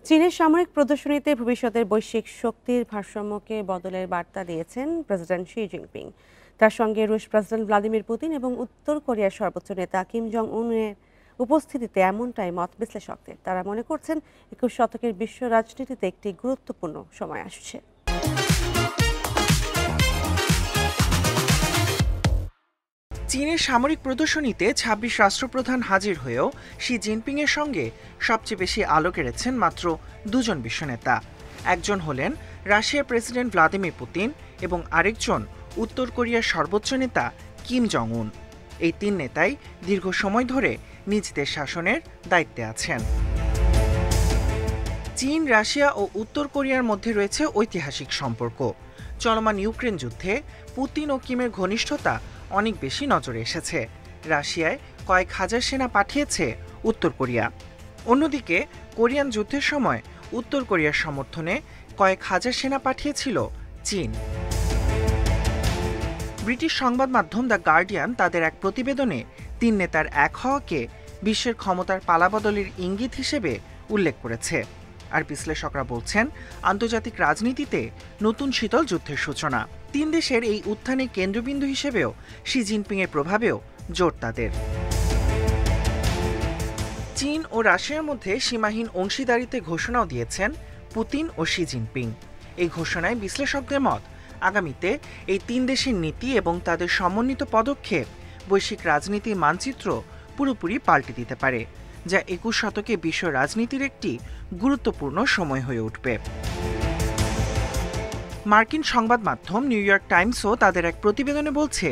চীনের সামরিক প্রদর্শনীতে ভবিষ্যতের বৈশ্বিক শক্তির ভারসাম্যকে বদলের বার্তা দিয়েছেন প্রেসিডেন্ট শি জিনপিং। তার সঙ্গে রুশ প্রেসিডেন্ট ভ্লাদিমির পুতিন এবং উত্তর কোরিয়ার সর্বোচ্চ নেতা কিম জং উনের উপস্থিতিতে এমনটাই মত বিশ্লেষকদের। তারা মনে করছেন 21 শতকের বিশ্ব রাজনীতিতে একটি গুরুত্বপূর্ণ সময় আসছে। চীনের সামরিক প্রদর্শনীতে ২৬ রাষ্ট্রপ্রধান হাজির হয়েও শি জিনপিংয়ের সঙ্গে সবচেয়ে বেশি আলো কেড়েছেন মাত্র দুজন বিশ্বনেতা। একজন হলেন রাশিয়ার প্রেসিডেন্ট ভ্লাদিমির পুতিন এবং আরেকজন উত্তর কোরিয়ার সর্বোচ্চ নেতা কিম জং উন। এই তিন নেতাই দীর্ঘ সময় ধরে নিজ দেশ শাসনের দায়িত্বে আছেন। চীন, রাশিয়া ও উত্তর কোরিয়ার মধ্যে রয়েছে ঐতিহাসিক সম্পর্ক। চলমান ইউক্রেন যুদ্ধে পুতিন ও কিমের ঘনিষ্ঠতা অনেক বেশি নজরে এসেছে। রাশিয়ায় কয়েক হাজার সেনা পাঠিয়েছে উত্তর কোরিয়া। অন্যদিকে কোরিয়ান যুদ্ধের সময় উত্তর কোরিয়ার সমর্থনে কয়েক হাজার সেনা পাঠিয়েছিল চীন। ব্রিটিশ সংবাদ মাধ্যম দ্য গার্ডিয়ান তাদের এক প্রতিবেদনে তিন নেতার এক হওয়াকে বিশ্বের ক্ষমতার পালাবদলের ইঙ্গিত হিসেবে উল্লেখ করেছে। আর বিশ্লেষকরা বলছেন, আন্তর্জাতিক রাজনীতিতে নতুন শীতল যুদ্ধের সূচনা। তিন দেশের এই উত্থানে কেন্দ্রবিন্দু হিসেবেও শি জিনপিংয়ের প্রভাবেও জোর তাদের। চীন ও রাশিয়ার মধ্যে সীমাহীন অংশীদারিত্বে ঘোষণাও দিয়েছেন পুতিন ও শি জিনপিং। এই ঘোষণায় বিশ্লেষকদের মত, আগামীতে এই তিন দেশের নীতি এবং তাদের সমন্বিত পদক্ষেপ বৈশ্বিক রাজনীতির মানচিত্র পুরোপুরি পাল্টে দিতে পারে, যা 21 শতকে বিশ্ব রাজনীতির একটি গুরুত্বপূর্ণ সময় হয়ে উঠবে। মার্কিন সংবাদ মাধ্যম নিউ ইয়র্ক টাইমসও তাদের এক প্রতিবেদনে বলছে,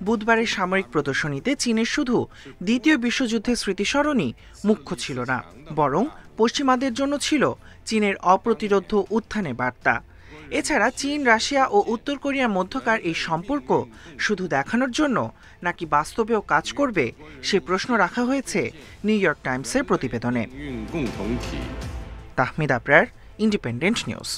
বুধবারের সামরিক প্রদর্শনীতে চীনের শুধু দ্বিতীয় বিশ্বযুদ্ধের স্মৃতিস্মরণই মুখ্য ছিল না, বরং পশ্চিমাদের জন্য ছিল চীনের অপ্রতিরোধ্য উত্থানের বার্তা। এছাড়া চীন, রাশিয়া ও উত্তর কোরিয়ার মধ্যকার এই সম্পর্ক শুধু দেখানোর জন্য নাকি বাস্তবেও কাজ করবে, সে প্রশ্ন রাখা হয়েছে নিউ ইয়র্ক টাইমসের প্রতিবেদনে। Tahmid Abrar, independent news.